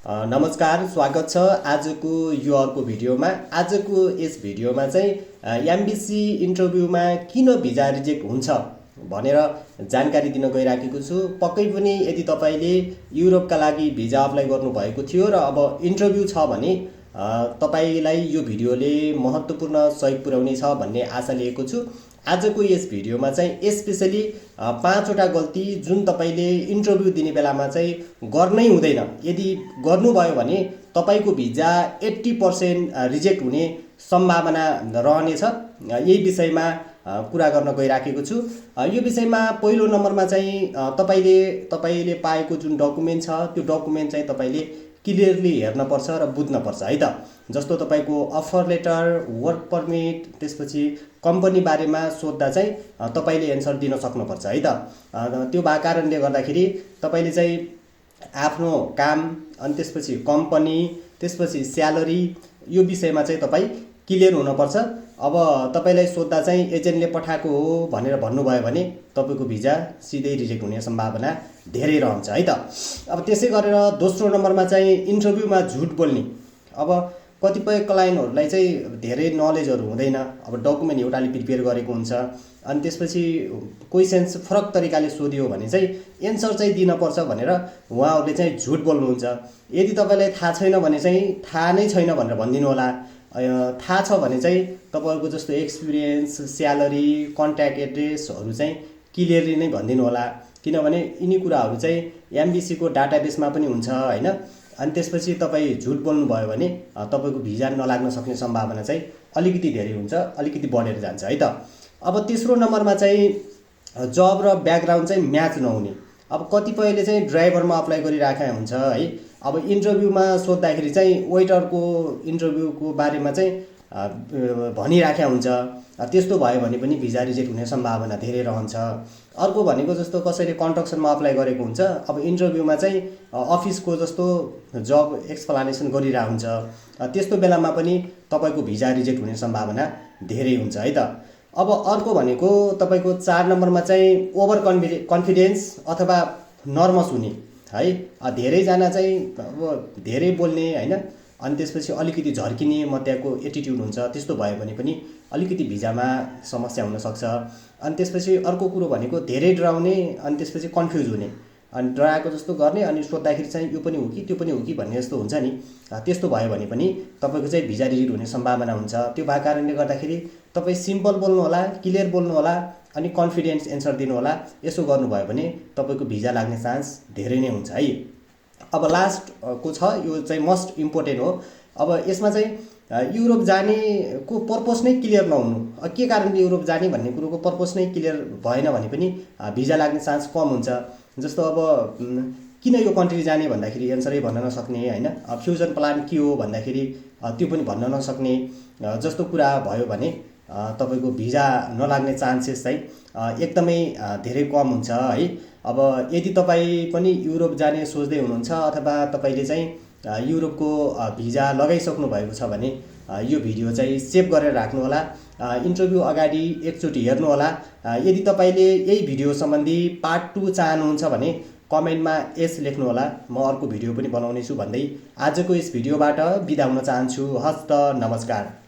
नमस्कार, स्वागत छ आजको यो अर्को भिडियोमा। आजको यस भिडियोमा चाहिँ एमबीसी इन्टरभ्यूमा किन भिजा रिजेक्ट हुन्छ भनेर जानकारी दिन गइराखेको छु। पक्कै पनि यदि तपाईले युरोपका लागि भिजा अप्लाई गर्नुभएको थियो र अब इन्टरभ्यू छ भने तपाईलाई यो भिडियोले महत्त्वपूर्ण सहयोग पुर्याउनेछ भन्ने आशा लिएको छु। आजको यस भिडियोमा चाहिँ स्पेशली 5 वटा गल्ती जुन तपाईले इन्टरभ्यू दिने बेलामा चाहिँ गर्नै हुँदैन, यदि गर्नुभयो भने तपाईको भिजा 80% रिजेक्ट हुने सम्भावना रहनेछ। यही विषयमा कुरा गर्न गइराखेको छु। यो विषयमा पहिलो नम्बरमा चाहिँ तपाईले पाएको जुन डकुमेन्ट छ त्यो डकुमेन्ट चाहिँ तपाईले क्लियरली हेर्नुपर्छ र बुझ्नुपर्छ है त। जस्तो तपाईको अफर लेटर, वर्क पर्मिट, त्यसपछि कम्पनी बारेमा सोध्दा चाहिँ तपाईले एन्सर दिन सक्नुपर्छ है त। त्यो भएको कारणले गर्दाखेरि तपाईले चाहिँ आफ्नो काम अनि त्यसपछि कम्पनी, त्यसपछि स्यालेरी, यो विषयमा चाहिँ तपाई क्लियर हुनुपर्छ। अब तपाईलाई सोध्दा चाहिँ एजेन्टले पठाएको हो भनेर भन्नुभयो भने तपाईको भिजा सिधै रिजेक्ट हुने सम्भावना धेरै रहन्छ है त। अब त्यसै गरेर दोस्रो नम्बरमा चाहिँ इन्टरभ्यूमा झुट बोल्ने। अब कतिपय क्लाइन्टहरूलाई चाहिँ धेरै नलेजहरू हुँदैन। अब डकुमेन्ट एउटाले प्रिपेयर गरेको हुन्छ अनि त्यसपछि क्वेशन्स फरक तरिकाले सोधियो भने चाहिँ एन्सर चाहिँ दिनुपर्छ भनेर उहाँहरूले चाहिँ झुट बोल्नुहुन्छ। यदि तपाईलाई थाहा छैन भने चाहिँ थाहा नै छैन भनेर भनिदिनु होला। थाहा छ भने चाहिँ तपाईको जस्तो एक्सपिरियन्स, स्यालेरी, कन्ट्याक्ट एड्रेसहरू चाहिँ क्लियरली नै भनिदिनु होला, किनभने यिनी कुराहरू चाहिँ एमबीसीको डाटाबेसमा पनि हुन्छ हैन। अनि त्यसपछि तपाईँ झुट बोल्नुभयो भने तपाईको भिजा नलाग्न सक्ने सम्भावना चाहिँ अलिकति धेरै हुन्छ, अलिकति बढेर जान्छ है त। अब तेस्रो नम्बरमा चाहिँ जब र ब्याकग्राउन्ड चाहिँ म्याच नहुने। अब कतिपयले चाहिँ ड्राइभरमा अप्लाई गरिराखेका हुन्छ है। अब इन्टरभ्यूमा सोद्धाखेरि चाहिँ वेटरको इन्टरभ्यूको बारेमा चाहिँ भनिराखेका हुन्छ। त्यस्तो भयो भने पनि भिजा रिजेक्ट हुने सम्भावना धेरै रहन्छ। अर्को भनेको जस्तो कसैले कन्स्ट्रक्सनमा अप्लाई गरेको हुन्छ, अब इन्टरभ्यूमा चाहिँ अफिसको जस्तो जब एक्सप्लानेसन गरिरहेको हुन्छ, त्यस्तो बेलामा पनि तपाईको भिजा रिजेक्ट हुने सम्भावना धेरै हुन्छ है त। अब अर्को भनेको तपाईको 4 नम्बरमा चाहिँ ओभर कन्फिडेन्स अथवा नर्भस हुने है। धेरैजना चाहिँ अब धेरै बोल्ने हैन, अनि त्यसपछि अलिकति झर्किने मत्याको एटिट्युड हुन्छ। त्यस्तो भयो भने पनि अलिकति भिजामा समस्या हुन सक्छ। अनि त्यसपछि अर्को कुरो भनेको धेरै डराउने अनि त्यसपछि कन्फ्युज हुने, अनि डराएको जस्तो गर्ने अनि सोद्धाखेरि चाहिँ यो पनि हो कि त्यो पनि हो कि भन्ने जस्तो हुन्छ नि। त्यस्तो भयो भने पनि तपाईको चाहिँ भिजा रिजेक्ट हुने सम्भावना हुन्छ। त्यो भएको कारणले गर्दाखेरि तपाई सिम्पल बोल्नु होला, क्लियर बोल्नु होला अनि कन्फिडेन्स एन्सर दिनु होला। यसो गर्नुभयो भने तपाईको भिजा लाग्ने चान्स धेरै नै हुन्छ है। अब लास्ट को छ, यो चाहिँ मोस्ट इम्पोर्टेन्ट हो। अब यसमा चाहिँ युरोप जानेको पर्पस नै क्लियर नहुनु। के कारणले युरोप जाने भन्ने कुरोको पर्पस नै क्लियर भएन भने पनि भिजा लाग्ने चान्स कम हुन्छ। जस्तो अब किन यो कन्ट्री जाने भन्दाखेरि एन्सरै भन्न नसक्ने हैन। फ्युचर प्लान के हो भन्दाखेरि त्यो पनि भन्न नसक्ने जस्तो कुरा भयो भने तपाईको भिजा नलाग्ने चान्सेस चाहिँ एकदमै धेरै कम हुन्छ है। अब यदि तपाईँ पनि युरोप जाने सोच्दै हुनुहुन्छ अथवा तपाईले चाहिँ युरोपको भिजा लगाइसक्नु भएको छ भने यो भिडियो चाहिँ सेभ गरेर राख्नु होला। इन्टरभ्यू अगाडि एकचोटि हेर्नु होला। यदि तपाईले यही भिडियो सम्बन्धी पार्ट 2 चाहनुहुन्छ भने कमेन्टमा यस लेख्नु होला। म अर्को भिडियो पनि बनाउने छु भन्दै आजको यस भिडियोबाट बिदा हुन चाहन्छु। हस्त नमस्कार।